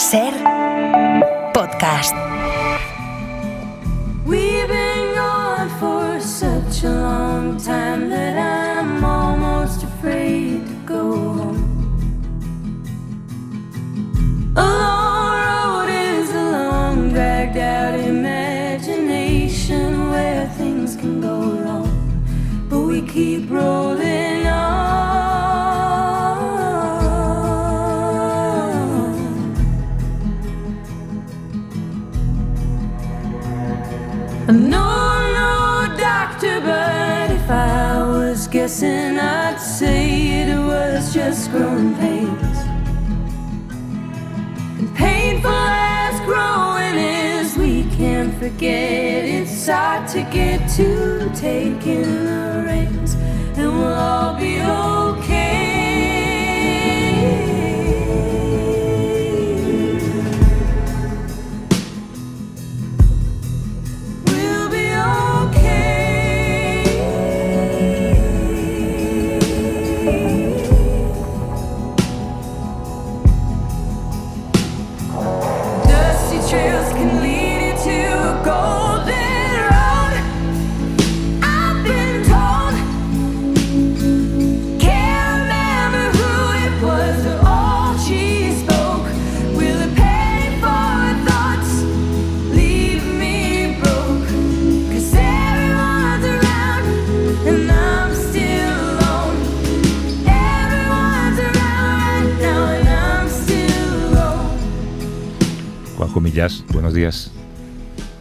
Ser podcast. We've been gone for such a long time that I'm almost afraid to go home. A long road is a long, dragged out imagination where things can go wrong, but we keep rolling on. No, doctor, but if I was guessing, I'd say it was just growing pains. And painful as growing is, we can't forget it's hard to get to taking the reins, and we'll all be okay. Millás, buenos días.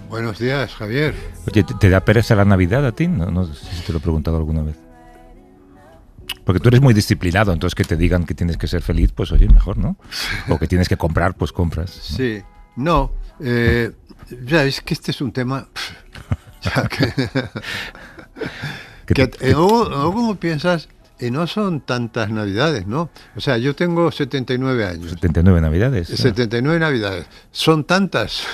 Buenos días, Javier. Oye, ¿te da pereza la Navidad a ti? No sé si te lo he preguntado alguna vez. Porque tú eres muy disciplinado, entonces que te digan que tienes que ser feliz, pues oye, mejor, ¿no? O que tienes que comprar, pues compras, ¿no? Sí, no, ya es que este es un tema luego piensas, y no son tantas Navidades, ¿no? O sea, yo tengo 79 años. 79 Navidades. 79 Navidades. ¿Son tantas?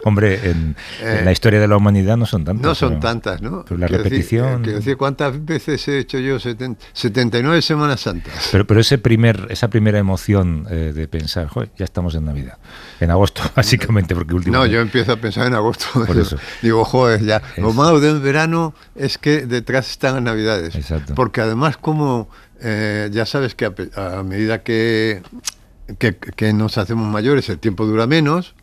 Hombre, en la historia de la humanidad no son tantas. No son tantas, ¿no? Pero la repetición... Quiero decir, ¿cuántas veces he hecho yo 79 Semanas Santas? Pero esa primera emoción de pensar, joder, ya estamos en Navidad. En agosto, básicamente, porque últimamente... No, yo empiezo a pensar en agosto. Por eso. Digo, joder, ya. Lo malo del verano es que detrás están las Navidades. Exacto. Porque además, como ya sabes que a medida que nos hacemos mayores, el tiempo dura menos.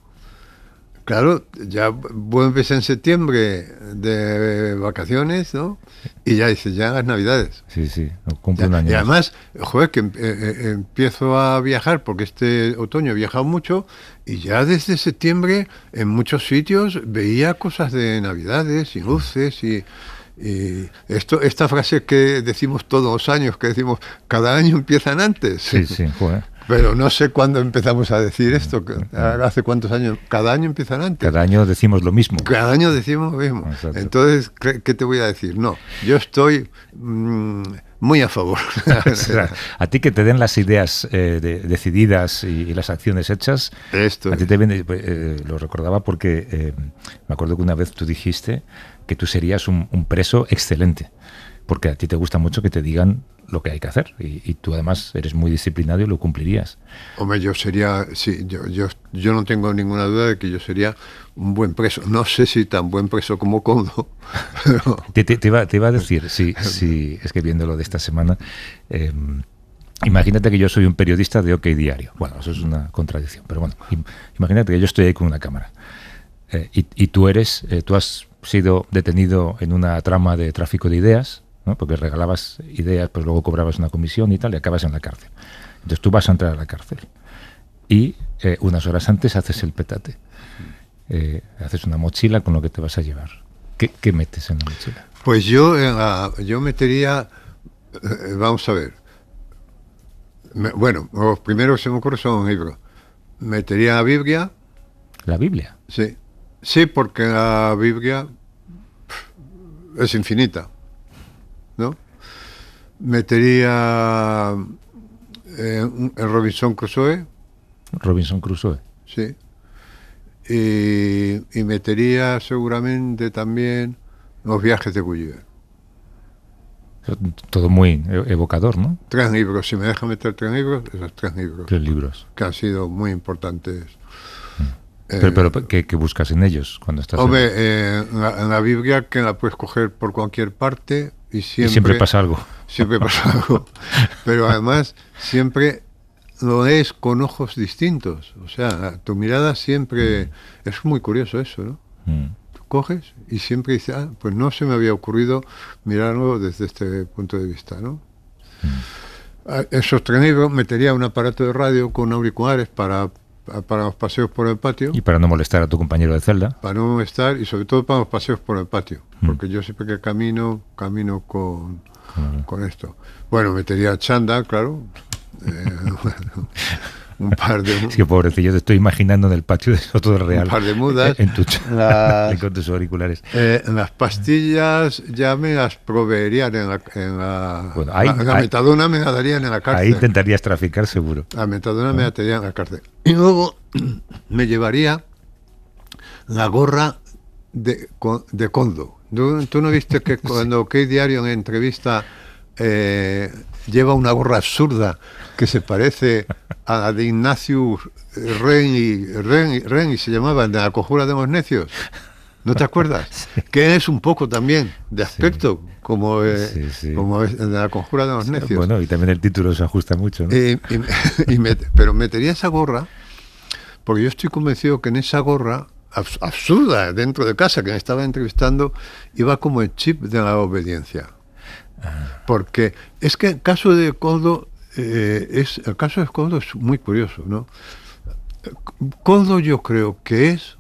Claro, ya vuelves en septiembre de vacaciones, ¿no? Y ya dices, ya las Navidades. Sí, cumple un año. Y además, joder, que empiezo a viajar, porque este otoño he viajado mucho, y ya desde septiembre en muchos sitios veía cosas de Navidades y luces y esta frase que decimos todos los años, que decimos, cada año empiezan antes. Sí, joder. Pero no sé cuándo empezamos a decir esto, hace cuántos años, cada año empiezan antes. Cada año decimos lo mismo. Cada año decimos lo mismo. Exacto. Entonces, ¿qué te voy a decir? No, yo estoy muy a favor. A ti que te den las ideas decididas y las acciones hechas, Esto a ti te viene, lo recordaba porque me acuerdo que una vez tú dijiste que tú serías un preso excelente, porque a ti te gusta mucho que te digan lo que hay que hacer y tú además eres muy disciplinado y lo cumplirías. Hombre, yo sería, sí, yo no tengo ninguna duda de que yo sería un buen preso. No sé si tan buen preso como Couto. Pero... Te iba a decir, sí, es que viéndolo de esta semana, imagínate que yo soy un periodista de OK Diario. Bueno, eso es una contradicción, pero bueno, imagínate que yo estoy ahí con una cámara y tú has sido detenido en una trama de tráfico de ideas, ¿no? Porque regalabas ideas, pues luego cobrabas una comisión y tal, y acabas en la cárcel. Entonces tú vas a entrar a la cárcel y unas horas antes haces el petate. Haces una mochila con lo que te vas a llevar. ¿Qué metes en la mochila? Pues yo metería, vamos a ver, bueno, los primeros que se me ocurre son libros. Metería la Biblia. ¿La Biblia? Sí, porque la Biblia es infinita, ¿no? Metería el Robinson Crusoe. Robinson Crusoe. Sí. Y metería seguramente también los viajes de Gulliver. Todo muy evocador, ¿no? 3 libros, si me deja meter 3 libros, esos 3 libros. 3 libros. Que han sido muy importantes. Pero ¿qué buscas en ellos cuando estás? Hombre, en la Biblia, que la puedes coger por cualquier parte y siempre pasa algo. Siempre pasa algo. Pero además, siempre lo lees con ojos distintos. O sea, tu mirada siempre... Es muy curioso eso, ¿no? Tú coges y siempre dices, pues no se me había ocurrido mirarlo desde este punto de vista, ¿no? Esos 3 libros metería un aparato de radio con auriculares para los paseos por el patio. Y para no molestar a tu compañero de celda. Para no molestar y sobre todo para los paseos por el patio. Porque yo siempre que camino con esto. Bueno, metería chanda, claro. Un par de... Es que pobrecillo, te estoy imaginando en el patio de Soto del Real. Un par de mudas. En tu con tus auriculares. Las pastillas ya me las proveerían en la bueno, ahí, la metadona me la darían en la cárcel. Ahí intentarías traficar seguro. La metadona me la darían en la cárcel. Y luego me llevaría la gorra de Kondo. ¿Tú no viste que cuando OK Diario en entrevista lleva una gorra absurda que se parece a la de Ignatius Ren y se llamaba de la conjura de los necios? ¿No te acuerdas? Que es un poco también de aspecto como de la conjura de los necios. Bueno, y también el título se ajusta mucho, ¿no? Pero metería esa gorra porque yo estoy convencido que en esa gorra absurda dentro de casa que me estaba entrevistando iba como el chip de la obediencia. Porque es que el caso de Koldo es muy curioso, ¿no? Koldo yo creo que es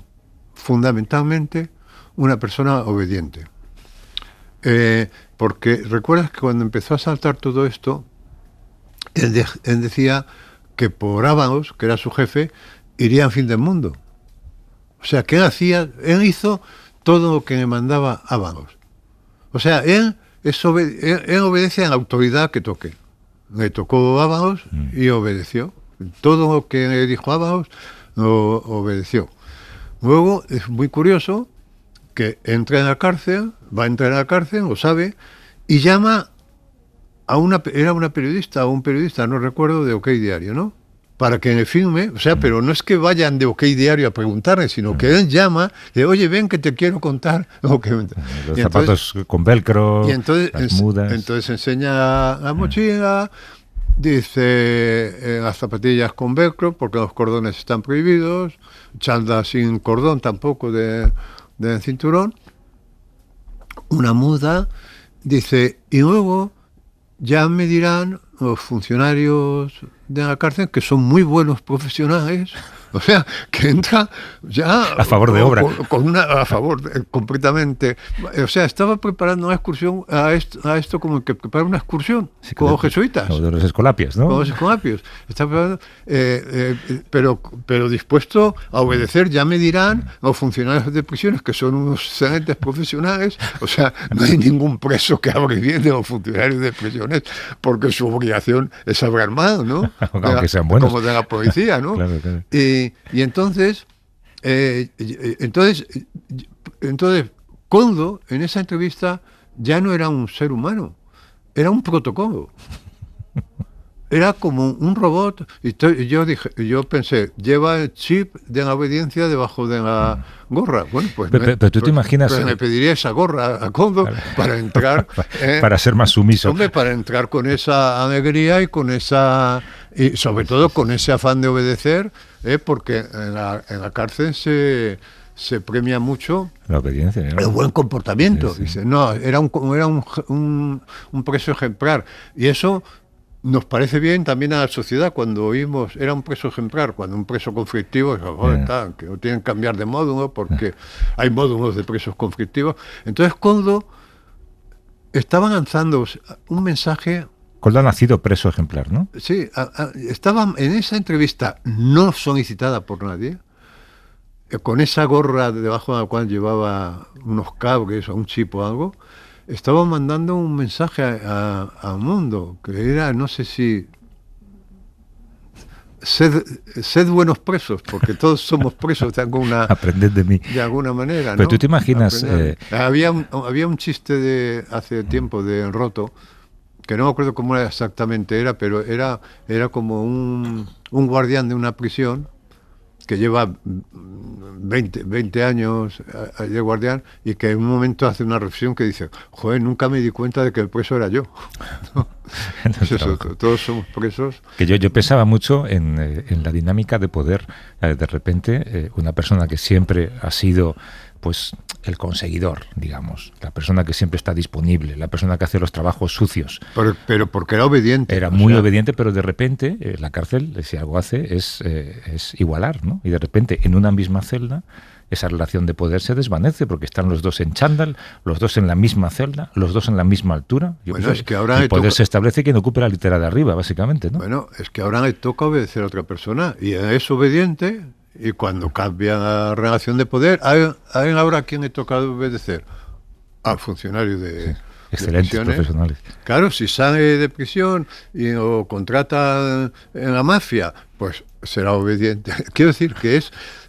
fundamentalmente una persona obediente, porque recuerdas que cuando empezó a saltar todo esto él decía que por Ábalos, que era su jefe, iría al fin del mundo. O sea, que él hizo todo lo que le mandaba Ábalos. O sea, él obedece a la autoridad que toque. Le tocó Ábalos y obedeció. Todo lo que le dijo Ábalos lo obedeció. Luego es muy curioso que va a entrar en la cárcel, lo sabe, y llama era una periodista o un periodista, no recuerdo, de OK Diario, ¿no? Para que le firme, o sea, pero no es que vayan de OK Diario a preguntarle, sino que él llama, le oye, ven que te quiero contar lo que... Los zapatos con velcro, y entonces, las mudas... Entonces enseña la mochila, dice las zapatillas con velcro, porque los cordones están prohibidos, chanda sin cordón tampoco de cinturón, una muda, dice, y luego ya me dirán los funcionarios de la cárcel que son muy buenos profesionales, o sea, que entra ya a favor de obra, a favor completamente, o sea, estaba preparando una excursión a esto como que prepara una excursión con los jesuitas, o de los escolapios, ¿no? Con los escolapios, está preparando, pero dispuesto a obedecer, ya me dirán los funcionarios de prisiones que son unos excelentes profesionales, o sea, no hay ningún preso que hable bien de los funcionarios de prisiones, porque su obligación es hablar mal, ¿no? Aunque sean buenos. Como de la policía, ¿no? Claro, claro. Y entonces Koldo en esa entrevista ya no era un ser humano, era un protocolo. Era como un robot. Y yo pensé, lleva el chip de la obediencia debajo de la gorra. Bueno, pues pero tú te imaginas... Pues me pediría esa gorra a Koldo para entrar... para ser más sumiso. Hombre, para entrar con esa alegría y con esa... Y sobre todo con ese afán de obedecer, porque en la cárcel se premia mucho la obediencia, ¿no? El buen comportamiento. Sí. Dice, no, era un preso ejemplar. Y eso... Nos parece bien también a la sociedad cuando oímos, era un preso ejemplar, cuando un preso conflictivo, que no tienen que cambiar de módulo porque hay módulos de presos conflictivos. Entonces Koldo estaba lanzando un mensaje... Koldo ha nacido preso ejemplar, ¿no? Sí, estaba en esa entrevista no solicitada por nadie, con esa gorra debajo de la cual llevaba unos cables o un chip o algo, estaba mandando un mensaje al mundo, que era, no sé si... Sed buenos presos, porque todos somos presos de alguna... Aprended de mí. De alguna manera, Pero ¿no? tú te imaginas... Había un chiste de hace tiempo de Roto, que no me acuerdo cómo exactamente era, pero era como un guardián de una prisión que lleva 20 años de guardián y que en un momento hace una reflexión que dice, joder, nunca me di cuenta de que el preso era yo. ¿No? Pues eso, todos somos presos. Que yo pensaba mucho en la dinámica de poder, de repente, una persona que siempre ha sido pues el conseguidor, digamos, la persona que siempre está disponible, la persona que hace los trabajos sucios. Pero porque era obediente. Era muy obediente, pero de repente la cárcel, si algo hace, es igualar, ¿no? Y de repente, en una misma celda, esa relación de poder se desvanece porque están los dos en chándal, los dos en la misma celda, los dos en la misma altura. Bueno, es que ahora el poder se establece quien ocupe la litera de arriba, básicamente, ¿no? Bueno, es que ahora le toca obedecer a otra persona y es obediente. Y cuando cambia la relación de poder, ¿hay ahora a quién le toca obedecer? Al funcionario de excelentes profesionales. Claro, si sale de prisión o contrata en la mafia, pues será obediente. Quiero decir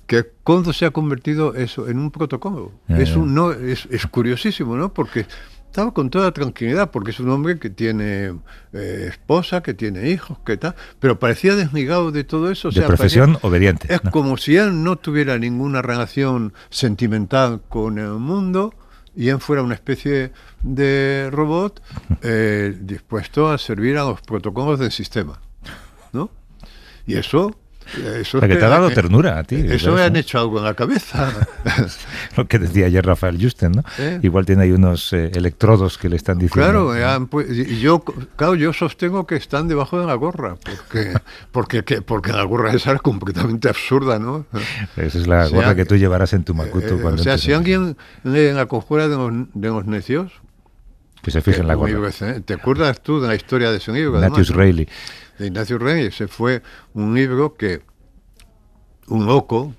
que Koldo se ha convertido eso en un protocolo. Es curiosísimo, ¿no? Porque estaba con toda tranquilidad, porque es un hombre que tiene esposa, que tiene hijos, que tal, pero parecía desligado de todo eso. De profesión obediente. Es como si él no tuviera ninguna relación sentimental con el mundo y él fuera una especie de robot dispuesto a servir a los protocolos del sistema, ¿no? Y eso que te ha dado ternura a ti. Eso me han hecho algo en la cabeza. Lo que decía ayer Rafael Yusten, ¿no? Igual tiene ahí unos electrodos que le están diciendo. Claro, yo sostengo que están debajo de la gorra, porque la gorra esa es completamente absurda, ¿no? Esa es la gorra que tú llevarás en tu macuto. Si alguien lee en la conjura de los necios, que se fije en la gorra. ¿Te acuerdas tú de la historia de ese libro? Ignatius Reilly. De Ignacio Rey, ese fue un libro que un loco,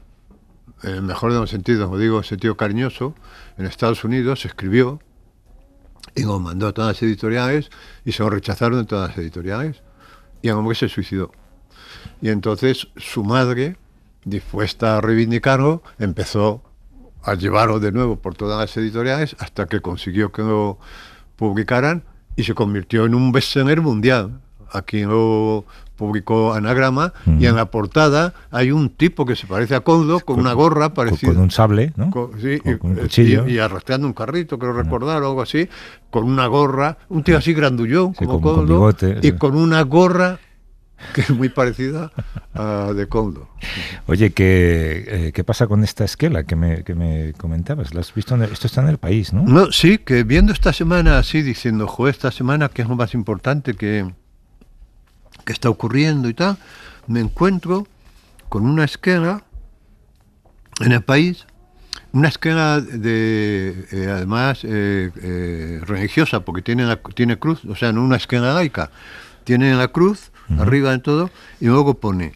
en el mejor de los sentidos, lo digo en sentido cariñoso, en Estados Unidos escribió y lo mandó a todas las editoriales y se lo rechazaron en todas las editoriales y el hombre se suicidó. Y entonces su madre, dispuesta a reivindicarlo, empezó a llevarlo de nuevo por todas las editoriales hasta que consiguió que lo publicaran y se convirtió en un bestseller mundial. Aquí lo publicó Anagrama y en la portada hay un tipo que se parece a Koldo con una gorra parecida. Con un sable, ¿no? Con un cuchillo. Y arrastrando un carrito, creo recordar, o algo así, con una gorra, un tío así grandullón, como Koldo, con bigote, y con una gorra que es muy parecida a de Koldo. Oye, ¿qué pasa con esta esquela que me comentabas? ¿La has visto? Esto está en El País, ¿no? No, sí, que viendo esta semana así, diciendo, joder, esta semana que es lo más importante que está ocurriendo y tal, me encuentro con una esquela en El País, una esquela además religiosa, porque tiene cruz, o sea, no una esquela laica, tiene la cruz arriba de todo, y luego pone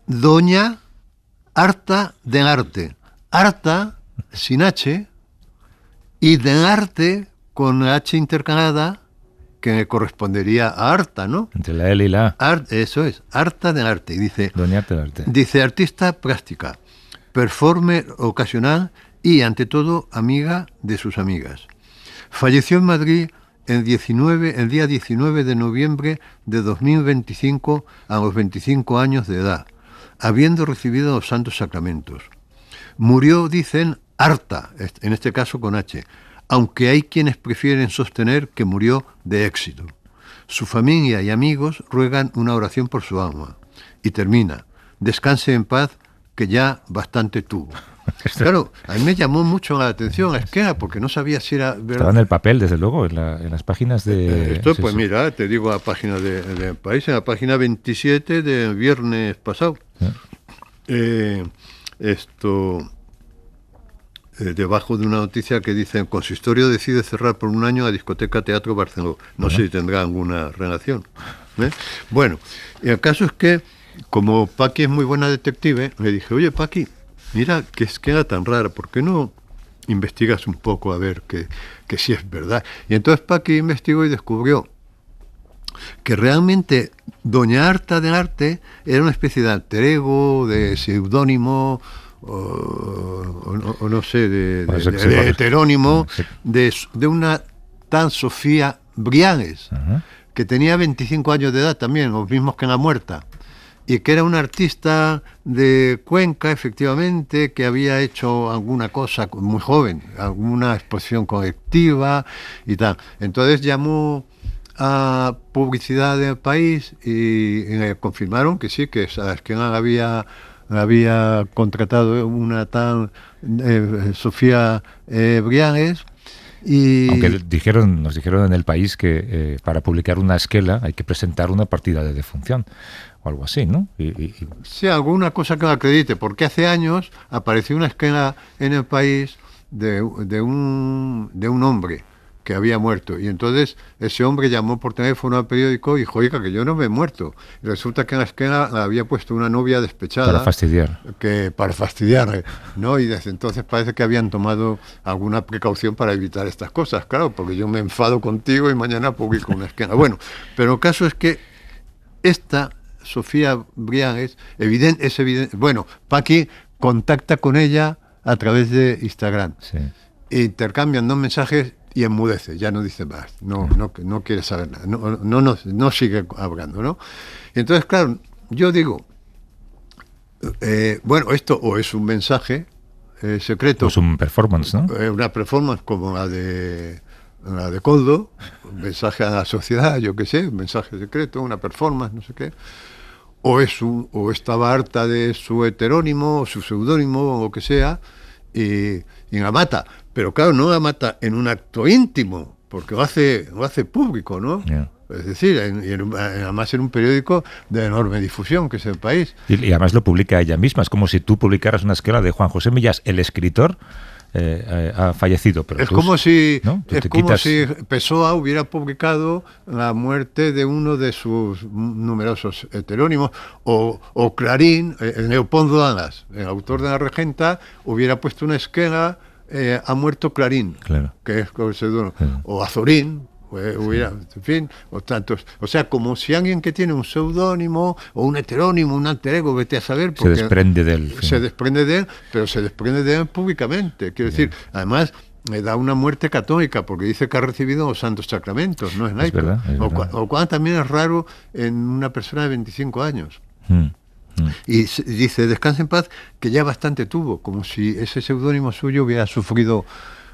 Doña Harta del Arte, Harta sin H y del Arte con H intercalada, que correspondería a Harta, ¿no? Entre la L y la A. Eso es, Harta del Arte. Y dice, Doña Harta del Arte. Dice, artista plástica, performer ocasional y, ante todo, amiga de sus amigas. Falleció en Madrid el día 19 de noviembre de 2025 a los 25 años de edad, habiendo recibido los santos sacramentos. Murió, dicen, harta, en este caso con H, aunque hay quienes prefieren sostener que murió de éxito. Su familia y amigos ruegan una oración por su alma. Y termina, descanse en paz, que ya bastante tuvo. Claro, a mí me llamó mucho la atención a Esquela, porque no sabía si era verdad. Estaba en el papel, desde luego, en las páginas de... Esto, pues sí. Mira, te digo la página del País, en la página 27 del viernes pasado. Debajo de una noticia que dice: el consistorio decide cerrar por un año la discoteca Teatro Barceló. No sé si tendrá alguna relación. Bueno, el caso es que, como Paqui es muy buena detective, le dije: oye, Paqui, mira que Esquela tan rara, ¿por qué no investigas un poco a ver que si es verdad? Y entonces Paqui investigó y descubrió que realmente Doña Harta del Arte era una especie de alter ego, de seudónimo, o no sé, de heterónimo, de una tal Sofía Brianes, que tenía 25 años de edad también, los mismos que en La Muerta, y que era un artista de Cuenca, efectivamente, que había hecho alguna cosa muy joven, alguna exposición colectiva y tal. Entonces llamó a Publicidad del País y confirmaron que sí, que Azquena había contratado una tal Sofía Briagues. Y aunque nos dijeron en El País que para publicar una esquela hay que presentar una partida de defunción o algo así, ¿no? Sí, alguna cosa que lo acredite, porque hace años apareció una esquela en El País de un hombre que había muerto, y entonces ese hombre llamó por teléfono al periódico y dijo, oiga, que yo no me he muerto. Y resulta que en la esquela la había puesto una novia despechada. Para fastidiar. Para fastidiar, ¿no? Y desde entonces parece que habían tomado alguna precaución para evitar estas cosas, claro, porque yo me enfado contigo y mañana publico una esquela. Bueno, pero el caso es que esta Sofía Briagues es evidente. Bueno, Paqui contacta con ella a través de Instagram. Sí. Intercambian 2 mensajes y enmudece, ya no dice más, no quiere saber nada, no sigue hablando, ¿no? Y entonces, claro, yo digo, bueno, esto o es un mensaje secreto, o es un performance, ¿no? Una performance como la de Coldo, un mensaje a la sociedad, yo qué sé, un mensaje secreto, una performance, no sé qué, o estaba harta de su heterónimo, o su seudónimo, o lo que sea, y la mata. Pero claro, no la mata en un acto íntimo, porque lo hace público, ¿no? Yeah. Es decir, además en un periódico de enorme difusión, que es El País. Y además lo publica ella misma. Es como si tú publicaras una esquela de Juan José Millás, el escritor, ha fallecido. Pero es como si Pessoa hubiera publicado la muerte de uno de sus numerosos heterónimos, o Clarín, Leopoldo Alas, el autor de La Regenta, hubiera puesto una esquela, ha muerto Clarín, claro, que es con el seudónimo, o Azorín, hubiera, en fin, o tantos, o sea, como si alguien que tiene un seudónimo o un heterónimo, un alter ego, vete a saber, porque se desprende de él, pero se desprende de él públicamente, quiero decir, además me da una muerte católica, porque dice que ha recibido los santos sacramentos, no es laico, lo cual también es raro en una persona de 25 años. Y dice, descansa en paz, que ya bastante tuvo, como si ese seudónimo suyo hubiera sufrido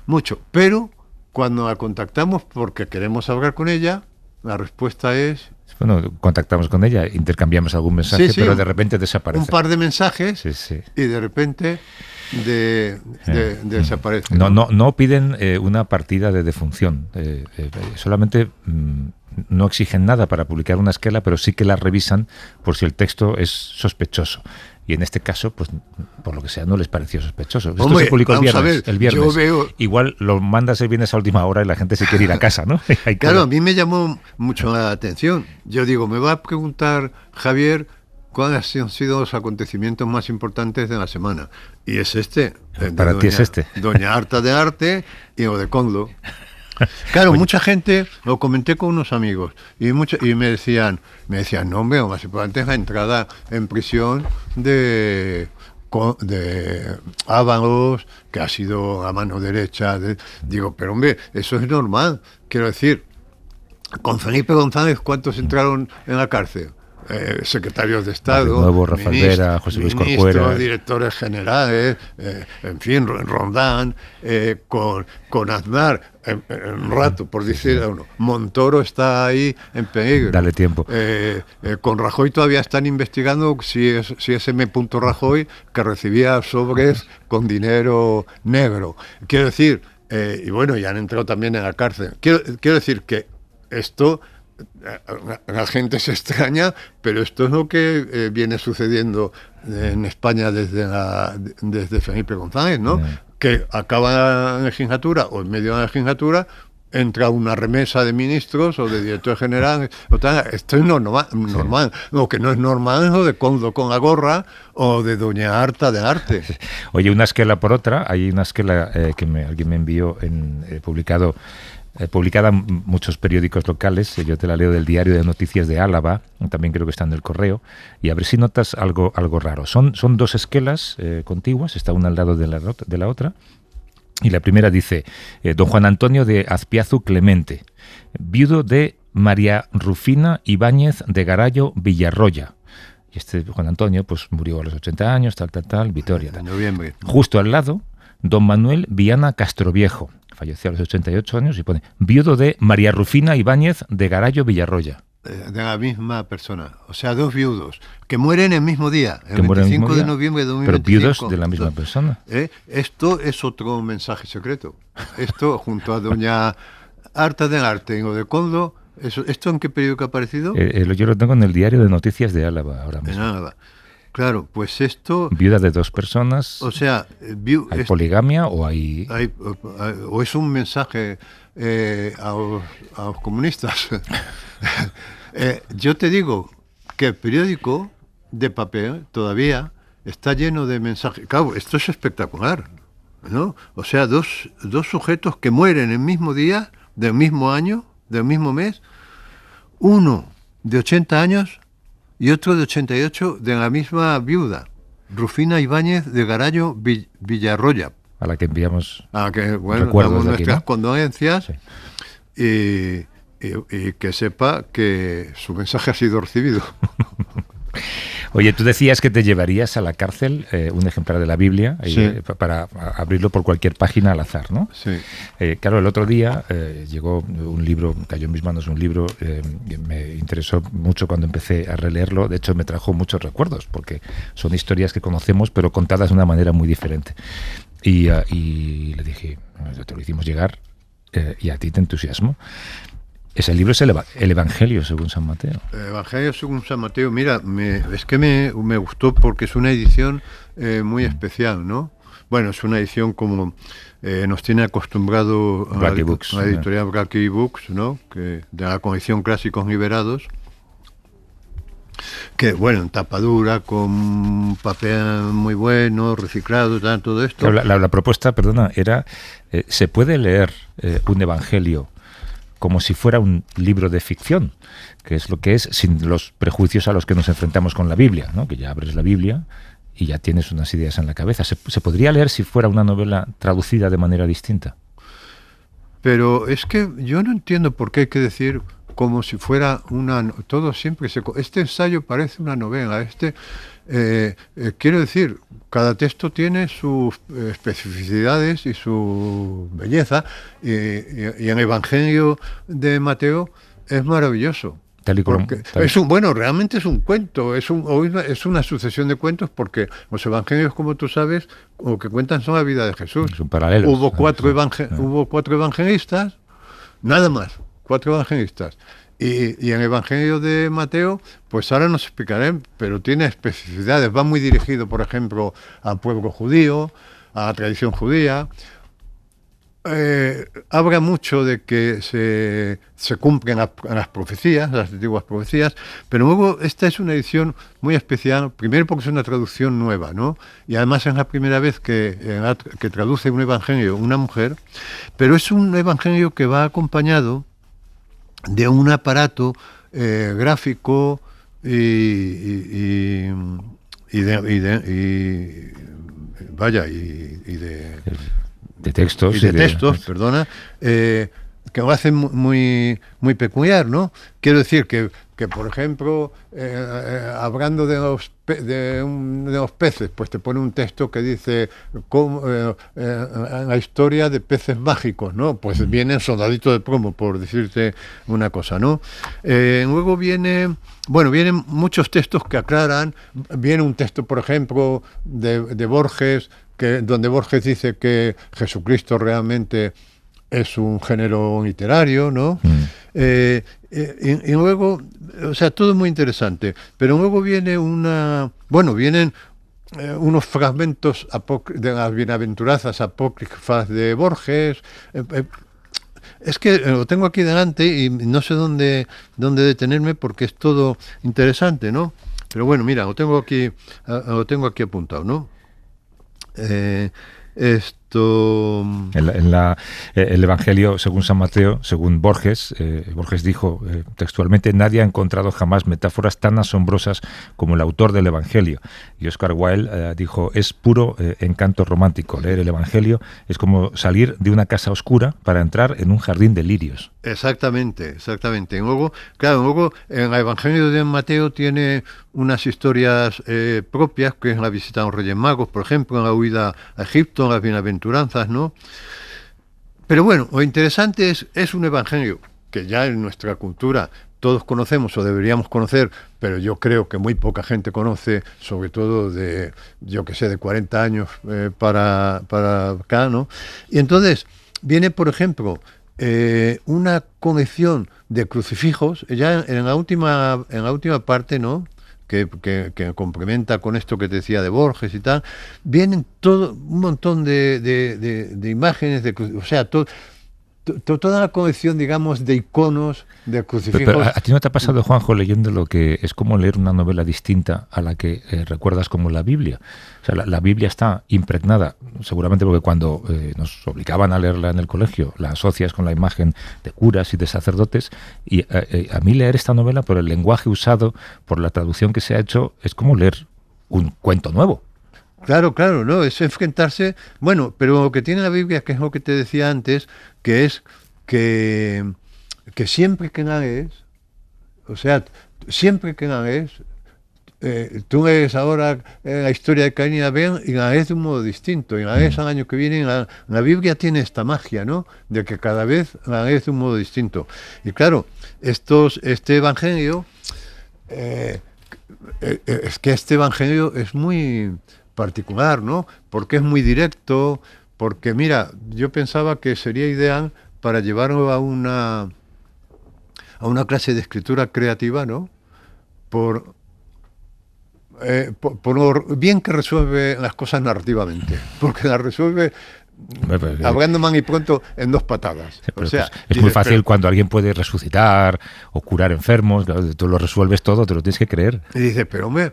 mucho. Pero cuando la contactamos porque queremos hablar con ella, la respuesta es... Bueno, contactamos con ella, intercambiamos algún mensaje, pero de repente desaparece. Un par de mensajes y de repente desaparece. No piden una partida de defunción, solamente... no exigen nada para publicar una esquela, pero sí que la revisan por si el texto es sospechoso. Y en este caso, pues por lo que sea, no les pareció sospechoso. Esto se publicó el viernes. Igual lo mandas el viernes a última hora y la gente se quiere ir a casa, ¿no? Claro, a mí me llamó mucho la atención. Yo digo, me va a preguntar Javier cuáles han sido los acontecimientos más importantes de la semana. Y es este. Para ti es este. Doña Harta de Arte y lo de Coldo. Claro, mucha gente, lo comenté con unos amigos, y me decían, no, hombre, lo más importante es la entrada en prisión de Ábalos, que ha sido a mano derecha. Digo, pero hombre, eso es normal. Quiero decir, con Felipe González, ¿cuántos entraron en la cárcel? Secretarios de Estado, nuevo, Rafael Vera, José Luis Corcuera, directores generales, en fin, Rondán, con Aznar, en rato, por decir a uno. Montoro está ahí en peligro. Dale tiempo. Con Rajoy todavía están investigando si es M. Rajoy, que recibía sobres con dinero negro. Quiero decir, y bueno, ya han entrado también en la cárcel. Quiero decir que esto... La gente se extraña, pero esto es lo que viene sucediendo en España desde Felipe González, ¿no? Que acaba la legislatura o en medio de la legislatura entra una remesa de ministros o de directores generales. Esto es normal. Lo que no es normal es lo de Coldo con la gorra o de Doña Harta de Arte. Oye, una esquela por otra. Hay una esquela que alguien me envió publicada en muchos periódicos locales. Yo te la leo del Diario de Noticias de Álava, también creo que está en el Correo, y a ver si notas algo raro. Son 2 esquelas contiguas, está una al lado de la otra, y la primera dice, don Juan Antonio de Azpiazu Clemente, viudo de María Rufina Ibáñez de Garallo Villarroya. Y este Juan Antonio pues murió a los 80 años, tal, Vitoria. En noviembre. Justo al lado, don Manuel Viana Castroviejo, falleció a los 88 años y pone viudo de María Rufina Ibáñez de Garallo Villarroya. De la misma persona, o sea, dos viudos que mueren el mismo día, el Que mueren el 25 mismo de día, noviembre de pero 2025. viudos de la misma persona. Esto es otro mensaje secreto. Esto, junto a doña Arta de Arte o de Coldo, ¿esto en qué periódico ha aparecido? Yo lo tengo en el Diario de Noticias de Álava ahora En mismo. Álava. Claro, pues esto, Viuda de dos personas, o sea, ¿hay poligamia o hay...? o es un mensaje a los comunistas. Yo te digo que el periódico de papel todavía está lleno de mensajes. Claro, esto es espectacular, ¿no? O sea, dos sujetos que mueren el mismo día, del mismo año, del mismo mes, uno de 80 años y otro de 88 de la misma viuda, Rufina Ibáñez de Garallo Villarroya. A la que enviamos Que, bueno, recuerdos damos de aquí, nuestras ¿no? condolencias Sí. y que sepa que su mensaje ha sido recibido. Oye, tú decías que te llevarías a la cárcel un ejemplar de la Biblia Sí. para abrirlo por cualquier página al azar, ¿no? Sí. Claro, el otro día llegó un libro, cayó en mis manos un libro que me interesó mucho cuando empecé a releerlo. De hecho, me trajo muchos recuerdos, porque son historias que conocemos, pero contadas de una manera muy diferente. Y le dije, te lo hicimos llegar y a ti te entusiasmó. Ese libro es el Evangelio según San Mateo. El Evangelio según San Mateo, mira, es que me gustó porque es una edición muy especial, ¿no? Bueno, es una edición como nos tiene acostumbrado Blackie Books, la editorial Blackie Books, ¿no? Que de la colección Clásicos Liberados, que bueno, en tapadura, con papel muy bueno, reciclado, todo esto. Claro, la propuesta, perdona, era, ¿se puede leer un Evangelio como si fuera un libro de ficción, que es lo que es, sin los prejuicios a los que nos enfrentamos con la Biblia, ¿no? Que ya abres la Biblia y ya tienes unas ideas en la cabeza? ¿Se podría leer si fuera una novela traducida de manera distinta? Pero es que yo no entiendo por qué hay que decir como si fuera todo siempre este ensayo parece una novela. Quiero decir, cada texto tiene sus especificidades y su belleza, y en el Evangelio de Mateo es maravilloso. Realmente es un cuento, es una sucesión de cuentos, porque los evangelios, como tú sabes, lo que cuentan son la vida de Jesús. Son paralelos. Hubo cuatro evangelistas, nada más, 4 evangelistas. Y en el Evangelio de Mateo, pues ahora nos explicaré, pero tiene especificidades. Va muy dirigido, por ejemplo, al pueblo judío, a la tradición judía. Habla mucho de que se cumplen las profecías, las antiguas profecías, pero luego esta es una edición muy especial, primero porque es una traducción nueva, ¿no? Y además es la primera vez que traduce un evangelio una mujer, pero es un evangelio que va acompañado de un aparato gráfico y de textos. Perdona, que lo hacen muy, muy peculiar, ¿no? Quiero decir que por ejemplo, hablando de los peces, pues te pone un texto que dice la historia de peces mágicos, ¿no? Pues viene Soldadito de Plomo, por decirte una cosa, ¿no? Luego vienen muchos textos que aclaran. Viene un texto, por ejemplo, de Borges, donde Borges dice que Jesucristo realmente es un género literario, ¿no? Y luego, o sea, todo muy interesante. Pero luego vienen unos fragmentos de las bienaventuranzas apócrifas de Borges. Es que lo tengo aquí delante y no sé dónde detenerme, porque es todo interesante, ¿no? Pero bueno, mira, lo tengo aquí apuntado, ¿no? esto... El Evangelio, según San Mateo, según Borges, Borges dijo textualmente: nadie ha encontrado jamás metáforas tan asombrosas como el autor del Evangelio. Y Oscar Wilde dijo: es puro encanto romántico. Leer el Evangelio es como salir de una casa oscura para entrar en un jardín de lirios. Exactamente, exactamente. Luego en el Evangelio de Mateo tiene unas historias propias, que es la visita a los Reyes Magos, por ejemplo, en la huida a Egipto, en las bienaventuranzas, ¿no? Pero bueno, lo interesante es un evangelio que ya en nuestra cultura todos conocemos o deberíamos conocer, pero yo creo que muy poca gente conoce, sobre todo de 40 años para acá, ¿no? Y entonces viene, por ejemplo, una colección de crucifijos, ya en la última parte, ¿no?, que complementa con esto que te decía de Borges y tal, vienen un montón de imágenes, o sea, toda la colección, digamos, de iconos, de crucifijos. Pero ¿a ti no te ha pasado, Juanjo, leyendo lo que es como leer una novela distinta a la que recuerdas como la Biblia? O sea, la Biblia está impregnada, seguramente porque cuando nos obligaban a leerla en el colegio, la asocias con la imagen de curas y de sacerdotes, y a mí leer esta novela, por el lenguaje usado, por la traducción que se ha hecho, es como leer un cuento nuevo. Claro, ¿no? Es enfrentarse... Bueno, pero lo que tiene la Biblia, que es lo que te decía antes, que es que siempre que la lees, o sea, siempre que la lees, tú lees ahora la historia de Caín y Abel y la lees de un modo distinto, y la lees al año que viene. La Biblia tiene esta magia, ¿no?, de que cada vez la lees de un modo distinto. Y claro, este evangelio, es que este evangelio es muy particular, ¿no?, porque es muy directo, porque mira, yo pensaba que sería ideal para llevarlo a una clase de escritura creativa, ¿no?, por lo bien que resuelve las cosas narrativamente, porque las resuelve hablando mal y pronto en 2 patadas. Sí, o sea, es muy fácil cuando alguien puede resucitar o curar enfermos, claro, tú lo resuelves todo, te lo tienes que creer. Y dice, pero hombre,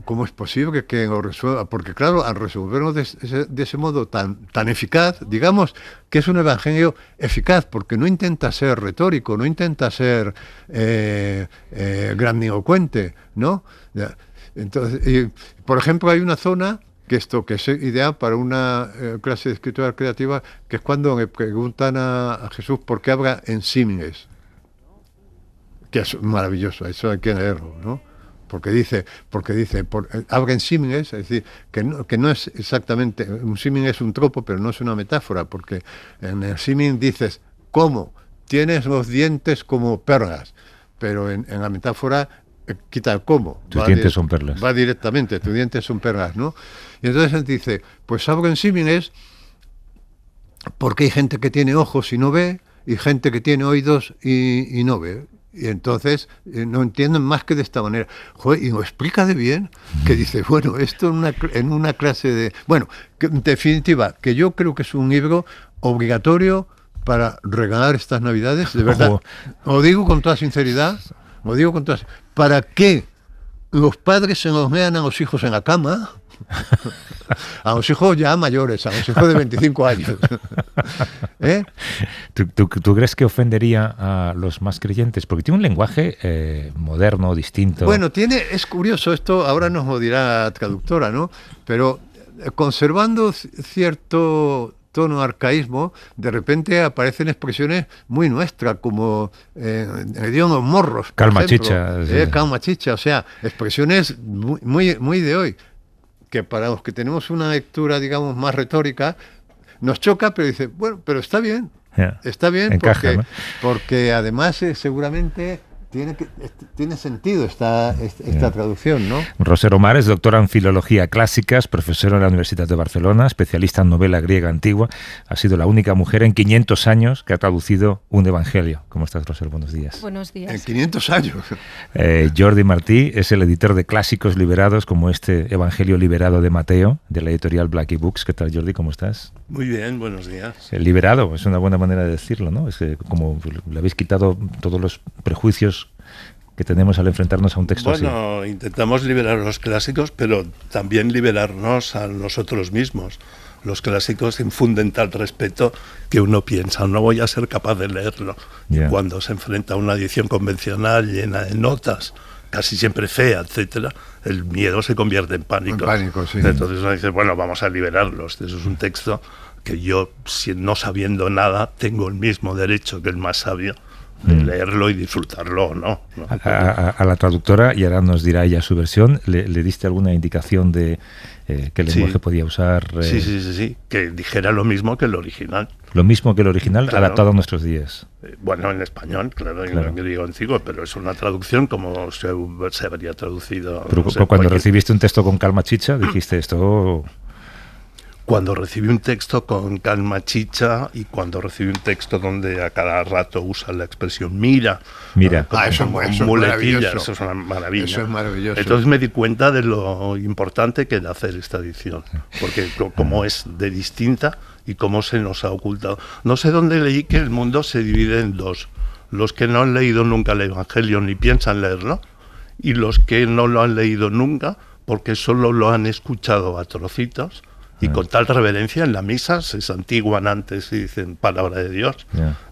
¿cómo es posible que lo resuelva? Porque claro, al resolverlo de ese modo tan eficaz, digamos que es un evangelio eficaz, porque no intenta ser retórico, no intenta ser grandilocuente, ¿no? Entonces, por ejemplo, hay una zona que es ideal para una clase de escritura creativa, que es cuando le preguntan a Jesús por qué habla en símiles, que es maravilloso, eso hay que leerlo, ¿no? Porque dice habla en símiles, es decir, que no es exactamente, un símil es un tropo, pero no es una metáfora, porque en el símil dices, ¿cómo? Tienes los dientes como perlas, pero en la metáfora quita el cómo. Tus dientes son perlas. Va directamente, tus dientes son perlas, ¿no? Y entonces él dice, pues hablo en símiles porque hay gente que tiene ojos y no ve, y gente que tiene oídos y no ve. Y entonces no entienden más que de esta manera. Joder, y lo explica de bien, que dice, bueno, esto en una clase de... Bueno, en definitiva, que yo creo que es un libro obligatorio para regalar estas Navidades, de verdad. Lo digo con toda sinceridad, ¿para qué los padres se nos lean a los hijos en la cama? A los hijos ya mayores, a los hijos de 25 años. ¿Eh? ¿Tú crees que ofendería a los más creyentes? Porque tiene un lenguaje moderno, distinto. Bueno, es curioso esto, ahora nos lo dirá la traductora, ¿no? Pero conservando cierto tono arcaísmo, de repente aparecen expresiones muy nuestras, como el idioma los morros, calma chicha. Calma chicha, o sea, expresiones muy de hoy, que para los que tenemos una lectura, digamos, más retórica, nos choca, pero dice, bueno, pero está bien, está bien, encaja, porque además seguramente tiene sentido esta traducción, ¿no? Roser Omar es doctora en Filología Clásicas, profesora en la Universidad de Barcelona, especialista en novela griega antigua. Ha sido la única mujer en 500 años que ha traducido un evangelio. ¿Cómo estás, Roser? Buenos días. Buenos días. En 500 años. Jordi Martí es el editor de clásicos liberados, como este Evangelio liberado de Mateo, de la editorial Blackie Books. ¿Qué tal, Jordi? ¿Cómo estás? Muy bien, buenos días. El liberado es una buena manera de decirlo, ¿no? Es que como le habéis quitado todos los prejuicios que tenemos al enfrentarnos a un texto así. Bueno, intentamos liberar los clásicos, pero también liberarnos a nosotros mismos. los clásicos infunden tal respeto que uno piensa, no voy a ser capaz de leerlo. Yeah. Cuando se enfrenta a una edición convencional llena de notas, casi siempre fea, etcétera, el miedo se convierte en pánico. En pánico, sí. Entonces uno dice, bueno, vamos a liberarlos. Eso es un texto que yo, no sabiendo nada, tengo el mismo derecho que el más sabio de leerlo y disfrutarlo, ¿no? A la traductora, y ahora nos dirá ella su versión, ¿le diste alguna indicación de qué lenguaje podía usar? Sí, que dijera lo mismo que el original. Lo mismo que el original, claro, adaptado a nuestros días. Bueno, en español, claro, en griego antiguo, pero es una traducción como se habría traducido. Pero no sé, cuando recibiste un texto con calma chicha, dijiste esto... Cuando recibí un texto con calma chicha y cuando recibí un texto donde a cada rato usa la expresión mira. Eso es maravilloso. Eso es una maravilla. Eso es maravilloso. Entonces me di cuenta de lo importante que era hacer esta edición, porque como es de distinta y cómo se nos ha ocultado. No sé dónde leí que el mundo se divide en dos: los que no han leído nunca el Evangelio ni piensan leerlo, y los que no lo han leído nunca porque solo lo han escuchado a trocitos. Y con tal reverencia en la misa se santiguan antes y dicen palabra de Dios,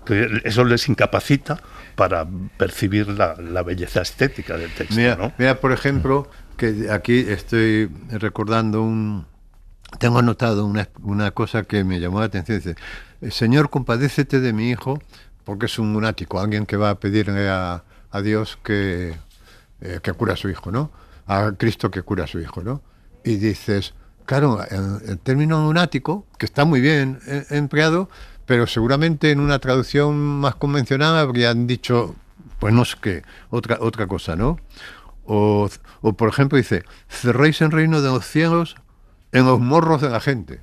que eso les incapacita para percibir la belleza estética del texto. Mira, por ejemplo, que aquí estoy recordando tengo anotado una cosa que me llamó la atención. Dice, Señor, compadécete de mi hijo, porque es un lunático, alguien que va a pedirle a Dios que cura a su hijo, ¿no? A Cristo que cura a su hijo, ¿no? Y dices... Claro, el término lunático, que está muy bien empleado, pero seguramente en una traducción más convencional habrían dicho, pues no sé qué, otra cosa, ¿no? O por ejemplo dice, cerréis el reino de los cielos en los morros de la gente.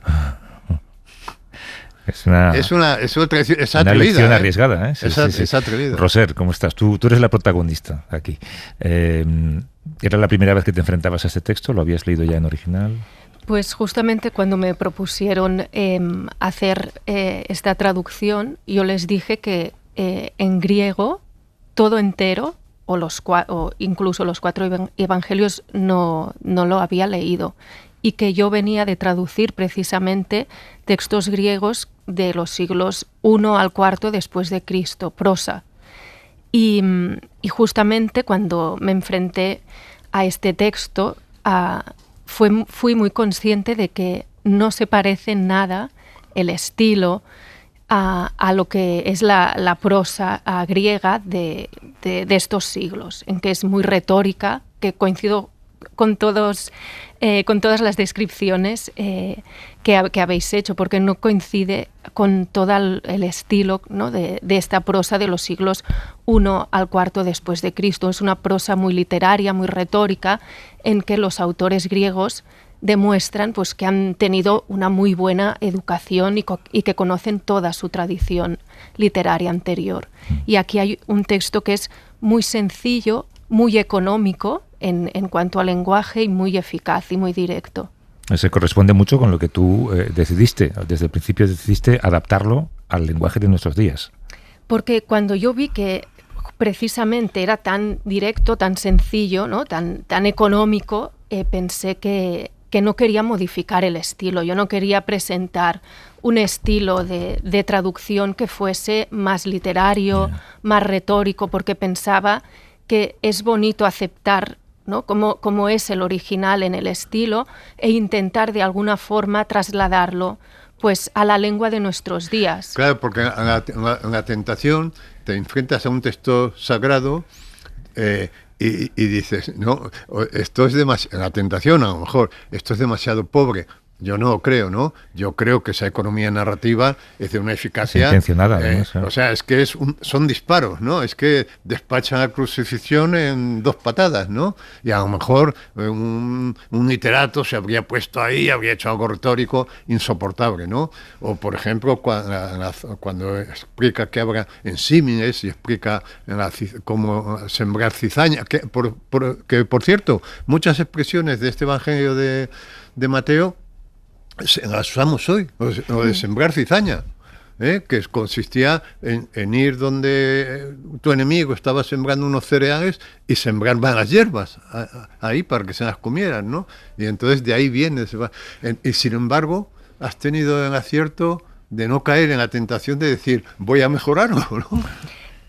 Es una lección arriesgada, ¿eh? Es atrevida. Roser, ¿cómo estás? Tú eres la protagonista aquí. ¿Era la primera vez que te enfrentabas a este texto? ¿Lo habías leído ya en original? Pues justamente cuando me propusieron hacer esta traducción, yo les dije que en griego todo entero, o incluso los 4 evangelios, no lo había leído, y que yo venía de traducir precisamente textos griegos de los siglos I al IV después de Cristo, prosa. Y justamente cuando me enfrenté a este texto, fui muy consciente de que no se parece en nada el estilo a lo que es la prosa griega de estos siglos, en que es muy retórica, que coincido con todas las descripciones que habéis hecho, porque no coincide con todo el estilo, ¿no?, de esta prosa de los siglos I al IV después de Cristo. Es una prosa muy literaria, muy retórica, en que los autores griegos demuestran pues que han tenido una muy buena educación y que conocen toda su tradición literaria anterior. Y aquí hay un texto que es muy sencillo, muy económico en cuanto al lenguaje y muy eficaz y muy directo. Se corresponde mucho con lo que tú decidiste, desde el principio decidiste adaptarlo al lenguaje de nuestros días. Porque cuando yo vi que precisamente era tan directo, tan sencillo, ¿no?, tan económico, pensé que no quería modificar el estilo. Yo no quería presentar un estilo de traducción que fuese más literario, más retórico, porque pensaba que es bonito aceptar, ¿no?, como es el original en el estilo, e intentar de alguna forma trasladarlo pues a la lengua de nuestros días. Claro, porque en la tentación te enfrentas a un texto sagrado y dices, no, esto es demasiado, en la tentación a lo mejor, esto es demasiado pobre. Yo no lo creo, ¿no? Yo creo que esa economía narrativa es de una eficacia... intencionada, ¿no? O sea, es que son disparos, ¿no? Es que despachan la crucifixión en 2 patadas, ¿no? Y a lo mejor un literato se habría puesto ahí, habría hecho algo retórico insoportable, ¿no? O, por ejemplo, cuando explica que habla en símiles y explica cómo sembrar cizaña, que por cierto, muchas expresiones de este Evangelio de Mateo las usamos hoy, o de sembrar cizaña, que consistía en ir donde tu enemigo estaba sembrando unos cereales y sembrar malas hierbas ahí para que se las comieran, ¿no? Y entonces de ahí viene. Y sin embargo, has tenido el acierto de no caer en la tentación de decir, voy a mejorarlo, ¿no?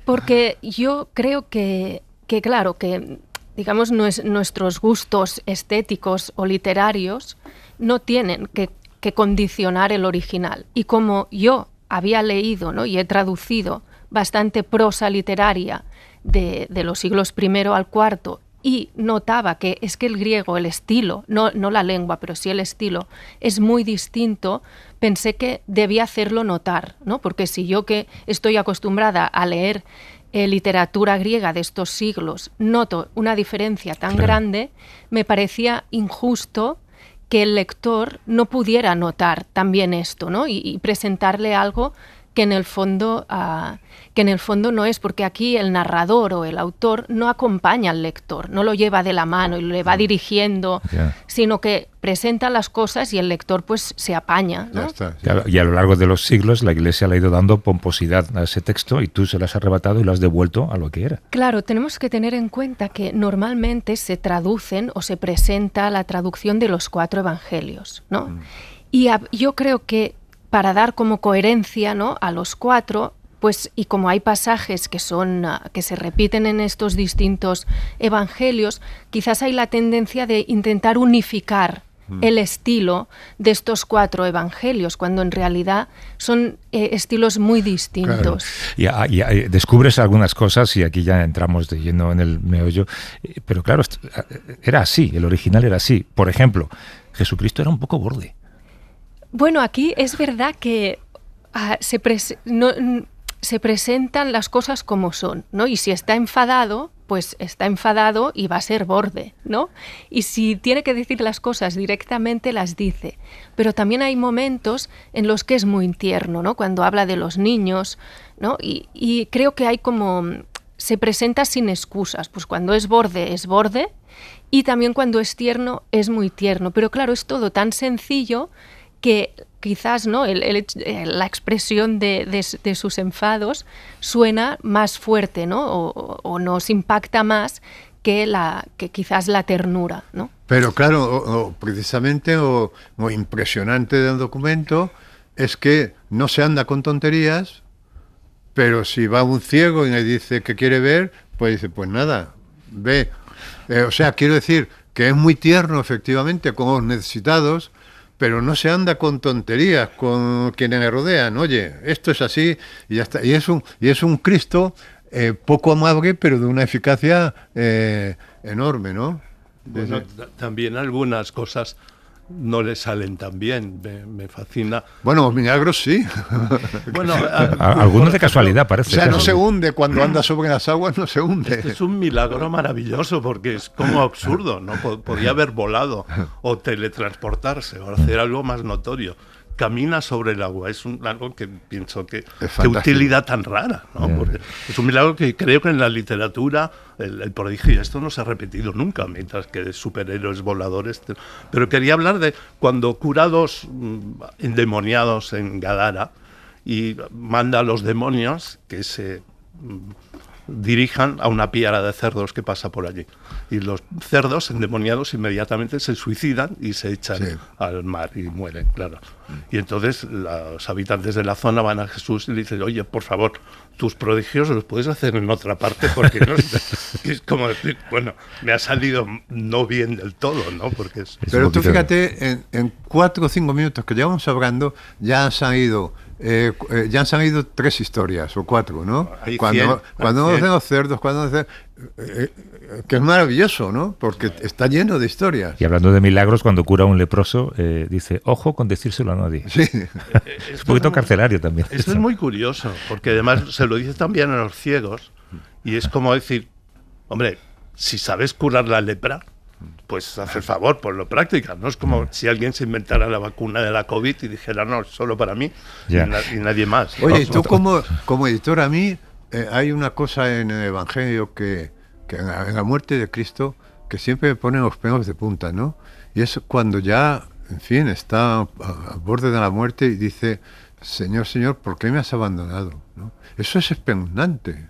Porque yo creo que claro, que digamos nuestros gustos estéticos o literarios no tienen que condicionar el original. Y como yo había leído, ¿no?, y he traducido bastante prosa literaria de los siglos I al IV, y notaba que es que el griego, el estilo, no la lengua, pero sí el estilo, es muy distinto, pensé que debía hacerlo notar, ¿no? Porque si yo, que estoy acostumbrada a leer literatura griega de estos siglos, noto una diferencia tan grande, me parecía injusto que el lector no pudiera notar también esto, ¿no? Y presentarle algo que en el fondo no es, porque aquí el narrador o el autor no acompaña al lector, no lo lleva de la mano y le va dirigiendo, sino que presenta las cosas y el lector pues se apaña, ¿no? Ya está, sí. Y a lo largo de los siglos la Iglesia le ha ido dando pomposidad a ese texto y tú se lo has arrebatado y lo has devuelto a lo que era. Claro, tenemos que tener en cuenta que normalmente se traducen o se presenta la traducción de los 4 evangelios, ¿no? Y yo creo que para dar como coherencia, ¿no?, a los 4, pues, y como hay pasajes que se repiten en estos distintos evangelios, quizás hay la tendencia de intentar unificar el estilo de estos 4 evangelios, cuando en realidad son estilos muy distintos. Claro. Y descubres algunas cosas, y aquí ya entramos de lleno en el meollo, pero claro, era así, el original era así. Por ejemplo, Jesucristo era un poco borde. Bueno, aquí es verdad que se presentan las cosas como son, ¿no? Y si está enfadado, pues está enfadado y va a ser borde, ¿no? Y si tiene que decir las cosas directamente, las dice. Pero también hay momentos en los que es muy tierno, ¿no? Cuando habla de los niños, ¿no? Y creo que hay como... se presenta sin excusas. Pues cuando es borde, y también cuando es tierno, es muy tierno. Pero claro, es todo tan sencillo que quizás, ¿no?, la expresión de sus enfados suena más fuerte, ¿no?, o nos impacta más que quizás la ternura, ¿no? Pero claro, precisamente lo impresionante del documento es que no se anda con tonterías, pero si va un ciego y le dice que quiere ver, pues dice, pues nada, ve. O sea, quiero decir que es muy tierno efectivamente con los necesitados, pero no se anda con tonterías con quienes le rodean. Oye, esto es así y ya está. Y es un Cristo poco amable, pero de una eficacia enorme, ¿no? Bueno, también algunas cosas no le salen tan bien, me fascina. Bueno, los milagros sí. Bueno, algunos de casualidad, parece. O sea, no se hunde cuando anda sobre las aguas, no se hunde. Es un milagro maravilloso porque es como absurdo, ¿no? Podría haber volado o teletransportarse o hacer algo más notorio. Camina sobre el agua, es algo que pienso que qué utilidad tan rara, ¿no? Porque es un milagro que creo que en la literatura el prodigio, esto no se ha repetido nunca, mientras que de superhéroes voladores. Pero quería hablar de cuando cura a 2 endemoniados en Gadara y manda a los demonios que se dirijan a una piara de cerdos que pasa por allí. Y los cerdos endemoniados inmediatamente se suicidan y se echan al mar y mueren, claro. Y entonces los habitantes de la zona van a Jesús y le dicen, oye, por favor, tus prodigios los puedes hacer en otra parte, porque no es como decir, bueno, me ha salido no bien del todo, ¿no? Porque pero tú fíjate, en 4 o 5 minutos que llevamos hablando, ya han salido 3 historias o 4, ¿no? Cuando hacen los cerdos, que es maravilloso, ¿no? Porque está lleno de historias. Y hablando de milagros, cuando cura a un leproso, dice, ojo con decírselo a nadie. Sí. Es un poquito carcelario también. Esto es muy curioso, porque además se lo dice también a los ciegos, y es como decir, hombre, si sabes curar la lepra, pues haz el favor, ponlo en práctica. No es como si alguien se inventara la vacuna de la COVID y dijera, no, solo para mí y nadie más. Oye, y tú como editor, a mí hay una cosa en el Evangelio que en la muerte de Cristo que siempre me pone los pelos de punta, ¿no? Y es cuando ya, en fin, está al borde de la muerte y dice, Señor, Señor, ¿por qué me has abandonado? ¿No? Eso es espeluznante.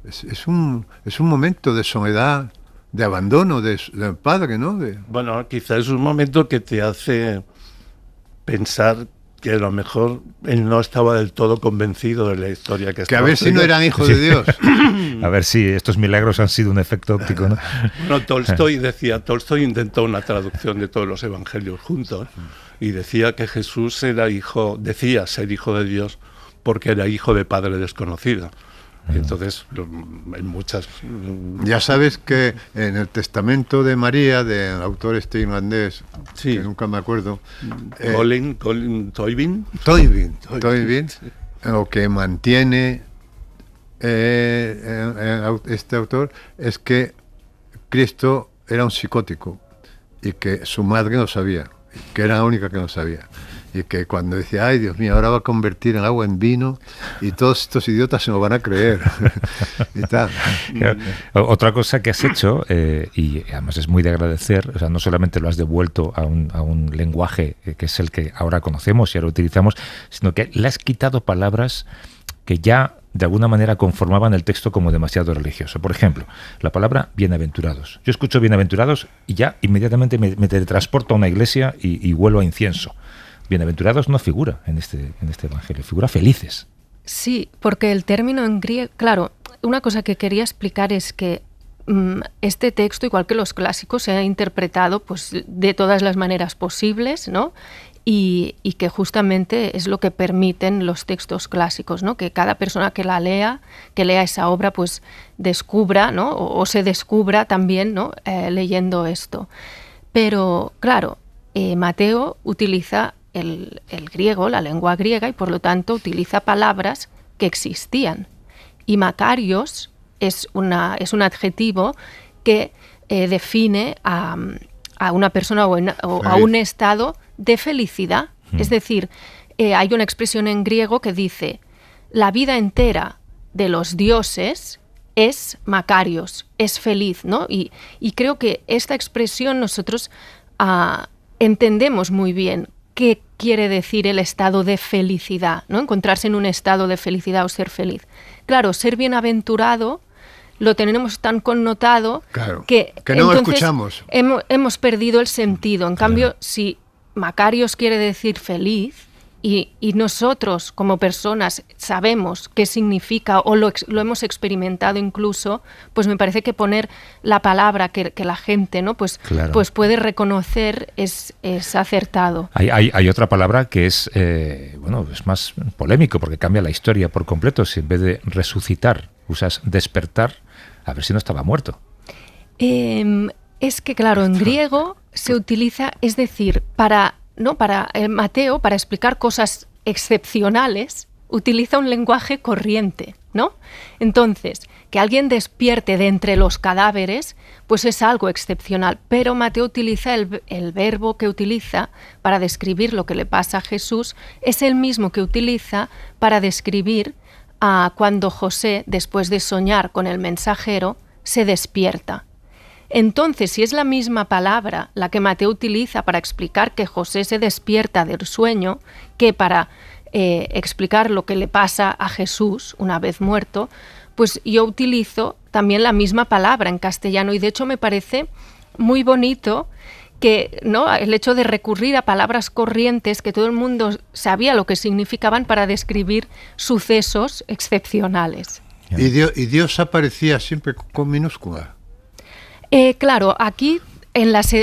Es un momento de soledad, de abandono del padre, ¿no? Bueno, quizás es un momento que te hace pensar que a lo mejor él no estaba del todo convencido de la historia que a ver si no eran hijos de Dios. A ver si estos milagros han sido un efecto óptico, ¿no? Bueno, Tolstoy intentó una traducción de todos los evangelios juntos y decía que Jesús decía ser hijo de Dios porque era hijo de padre desconocido. Y entonces, en muchas... Ya sabes que en el testamento de María, del autor este irlandés, Sí. que nunca me acuerdo, Colin Toynbee. Toynbee, lo que mantiene este autor es que Cristo era un psicótico y que su madre no sabía, que era la única que no sabía. Y que cuando decía, ay Dios mío, ahora va a convertir el agua en vino y todos estos idiotas se lo van a creer. Y tal. Otra cosa que has hecho, y además es muy de agradecer, o sea, no solamente lo has devuelto a un lenguaje que es el que ahora conocemos y ahora utilizamos, sino que le has quitado palabras que ya de alguna manera conformaban el texto como demasiado religioso. Por ejemplo, la palabra bienaventurados. Yo escucho bienaventurados y ya inmediatamente me teletransporto a una iglesia y huelo a incienso. Bienaventurados no figura en este evangelio, figura felices. Sí, porque el término en griego... Claro, una cosa que quería explicar es que este texto, igual que los clásicos, se ha interpretado pues, de todas las maneras posibles, ¿no? Y que justamente es lo que permiten los textos clásicos, ¿no? Que cada persona que lea esa obra, pues descubra, ¿no? O se descubra también, ¿no? Leyendo esto. Pero, claro, Mateo utiliza el griego, la lengua griega, y por lo tanto utiliza palabras que existían. Y Makarios es un adjetivo que define a una persona o a un estado de felicidad. Es decir, hay una expresión en griego que dice: la vida entera de los dioses es Makarios, es feliz, ¿no? Y creo que esta expresión nosotros entendemos muy bien qué quiere decir el estado de felicidad, ¿no? Encontrarse en un estado de felicidad o ser feliz. Claro, ser bienaventurado lo tenemos tan connotado, claro, que no lo escuchamos. Hemos perdido el sentido. En cambio, si Makarios quiere decir feliz y nosotros como personas sabemos qué significa o lo hemos experimentado incluso, pues me parece que poner la palabra que la gente, ¿no? pues puede reconocer es acertado. Hay otra palabra que es es más polémico porque cambia la historia por completo. Si en vez de resucitar usas despertar, a ver si no estaba muerto. Es que claro, en griego se utiliza, es decir, para Mateo, para explicar cosas excepcionales, utiliza un lenguaje corriente, ¿no? Entonces, que alguien despierte de entre los cadáveres, pues es algo excepcional. Pero Mateo utiliza el verbo que utiliza para describir lo que le pasa a Jesús, es el mismo que utiliza para describir cuando José, después de soñar con el mensajero, se despierta. Entonces, si es la misma palabra la que Mateo utiliza para explicar que José se despierta del sueño que para explicar lo que le pasa a Jesús una vez muerto, pues yo utilizo también la misma palabra en castellano y de hecho me parece muy bonito que, ¿no?, el hecho de recurrir a palabras corrientes que todo el mundo sabía lo que significaban para describir sucesos excepcionales. ¿Y Dios aparecía siempre con minúscula? Claro, aquí en las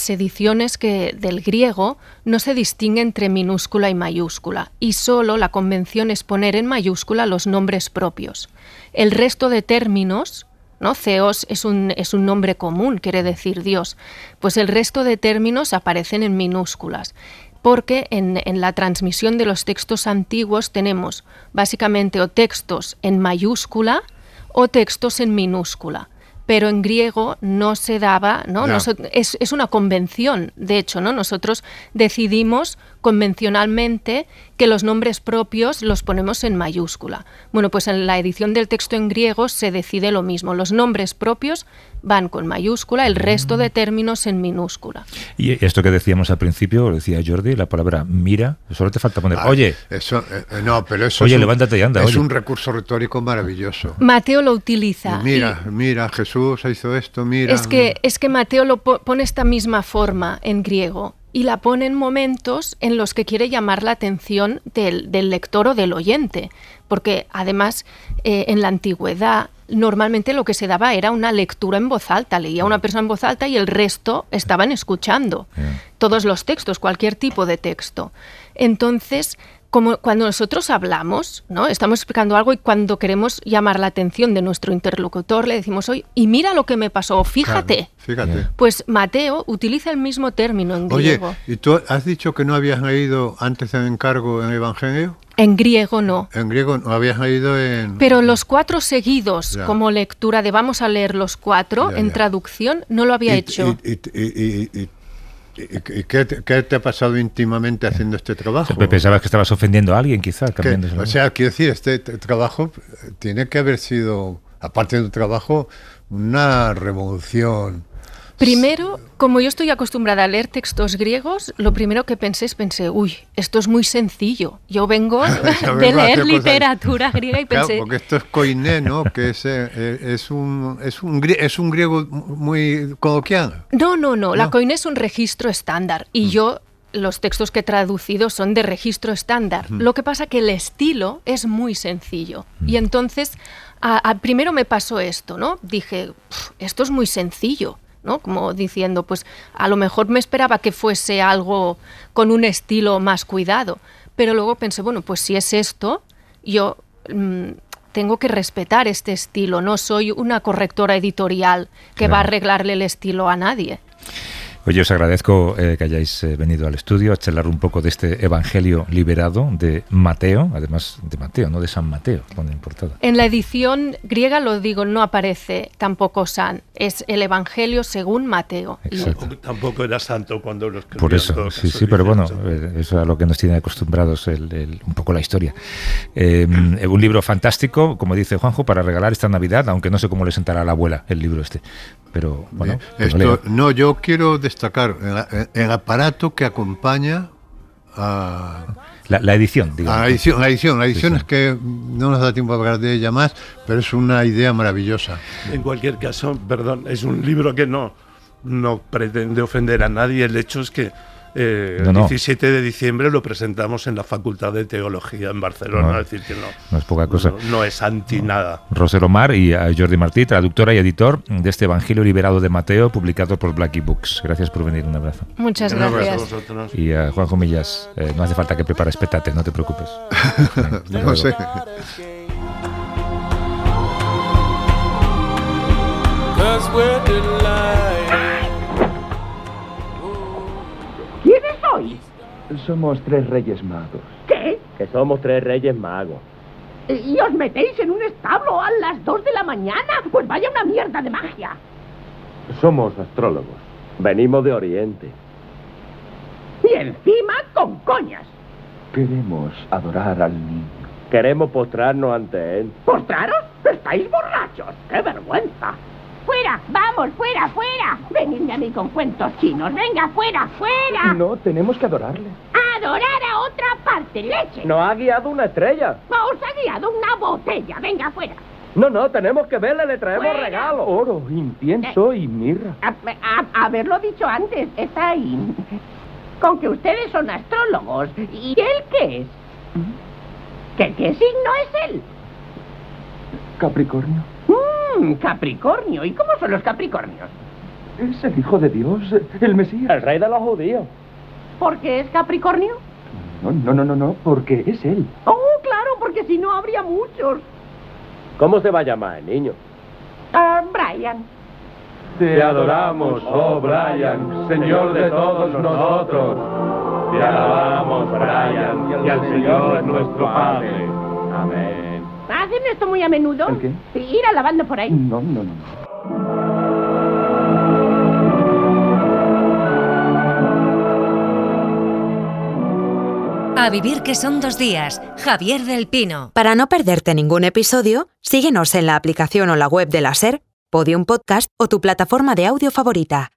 ediciones del griego no se distingue entre minúscula y mayúscula y solo la convención es poner en mayúscula los nombres propios. El resto de términos, ¿no? Theos es un nombre común, quiere decir Dios, pues el resto de términos aparecen en minúsculas. Porque en la transmisión de los textos antiguos tenemos básicamente o textos en mayúscula o textos en minúscula. Pero en griego no se daba, ¿no? Es una convención, de hecho, ¿no? Nosotros decidimos convencionalmente que los nombres propios los ponemos en mayúscula. Bueno, pues en la edición del texto en griego se decide lo mismo. Los nombres propios van con mayúscula, el resto de términos en minúscula. Y esto que decíamos al principio, lo decía Jordi, la palabra mira, solo te falta poner, oye. Eso, no, pero eso oye, levántate y anda. Es un recurso retórico maravilloso. Mateo lo utiliza. Mira, Jesús hizo esto, mira. Es que Mateo lo pone esta misma forma en griego. y la pone en momentos en los que quiere llamar la atención del lector o del oyente, porque además en la antigüedad normalmente lo que se daba era una lectura en voz alta, leía una persona en voz alta y el resto estaban escuchando todos los textos, cualquier tipo de texto. Entonces, como cuando nosotros hablamos, ¿no? Estamos explicando algo y cuando queremos llamar la atención de nuestro interlocutor le decimos, oye, y mira lo que me pasó, fíjate. Claro, fíjate. Pues Mateo utiliza el mismo término en griego. Oye, ¿y tú has dicho que no habías leído antes del encargo en Evangelio? En griego no. En griego no habías leído en... Pero los 4 seguidos, Ya. como lectura de vamos a leer los 4 Ya, en ya. traducción, no lo había hecho. ¿Y qué te ha pasado íntimamente haciendo este trabajo? Pensabas que estabas ofendiendo a alguien, quizá, Que, cambiándoselo. o sea, quiero decir, este trabajo tiene que haber sido, aparte de tu trabajo, una revolución. Primero, como yo estoy acostumbrada a leer textos griegos, lo primero que pensé, uy, esto es muy sencillo. Yo vengo Yo de vengo a leer hacer cosas- literatura griega y Claro, pensé, porque esto es koiné, ¿no? Que es un griego muy coloquial. no, la No. koiné es un registro estándar y yo los textos que he traducido son de registro estándar. Lo que pasa que el estilo es muy sencillo y entonces primero me pasó esto, ¿no? Dije, esto es muy sencillo, ¿no? Como diciendo, pues a lo mejor me esperaba que fuese algo con un estilo más cuidado, pero luego pensé, bueno, pues si es esto, yo tengo que respetar este estilo, no soy una correctora editorial que va a arreglarle el estilo a nadie. Oye, os agradezco que hayáis venido al estudio a charlar un poco de este Evangelio liberado de Mateo, además de Mateo, no de San Mateo, pone en portada. En la edición griega, lo digo, no aparece tampoco San, es el Evangelio según Mateo. Y Exacto. Tampoco era santo cuando lo escribió. Por eso, sí, pero bueno, eso es a lo que nos tiene acostumbrados un poco la historia. Un libro fantástico, como dice Juanjo, para regalar esta Navidad, aunque no sé cómo le sentará a la abuela el libro este. Pero bueno, pues lo leo. No, yo quiero destacar el aparato que acompaña a La edición, digamos. la edición. La edición Sí. es que no nos da tiempo a hablar de ella más, pero es una idea maravillosa. En cualquier caso, perdón, es un libro que no pretende ofender a nadie. El hecho es que el 17 de diciembre lo presentamos en la Facultad de Teología en Barcelona, es decir, que no es poca cosa. No es anti nada. Roser Omar y a Jordi Martí, traductora y editor de este Evangelio liberado de Mateo, publicado por Blackie Books. Gracias por venir, un abrazo. muchas Un abrazo a gracias. vosotros. Y a Juanjo Millas, no hace falta que prepares petate, no te preocupes. Venga, hasta No luego. sé. 'Cause we're delighted. ¿Quiénes sois? Somos 3 reyes magos. ¿Qué? Que somos 3 reyes magos. ¿Y os metéis en un establo a las 2 de la mañana? Pues vaya una mierda de magia. Somos astrólogos. Venimos de Oriente. Y encima con coñas. Queremos adorar al niño. Queremos postrarnos ante él. ¿Postraros? ¡Estáis borrachos! ¡Qué vergüenza! ¡Fuera! ¡Vamos, fuera, fuera! Venidme a mí con cuentos chinos. ¡Venga, fuera, fuera! No, tenemos que adorarle. ¡Adorar a otra parte, leche! Nos ha guiado una estrella. ¡Os ha guiado una botella! ¡Venga, fuera! No, tenemos que verle, le traemos Fuera. regalos. Oro, incienso y mirra. Haberlo dicho antes, está ahí. Con que ustedes son astrólogos. ¿Y él qué es? ¿Qué signo es él? Capricornio. Capricornio. ¿Y cómo son los Capricornios? Es el hijo de Dios, el Mesías. El rey de los judíos. ¿Por qué es Capricornio? No, porque es él. Oh, claro, porque si no habría muchos. ¿Cómo se va a llamar el niño? Brian. Te adoramos, oh Brian, Señor de todos nosotros. Te alabamos, Brian, y al Señor nuestro Padre. Amén. ¿Hacen esto muy a menudo? ¿El qué? Sí, ir alabando por ahí. No. A vivir que son 2 días. Javier del Pino. Para no perderte ningún episodio, síguenos en la aplicación o la web de la SER, Podium Podcast o tu plataforma de audio favorita.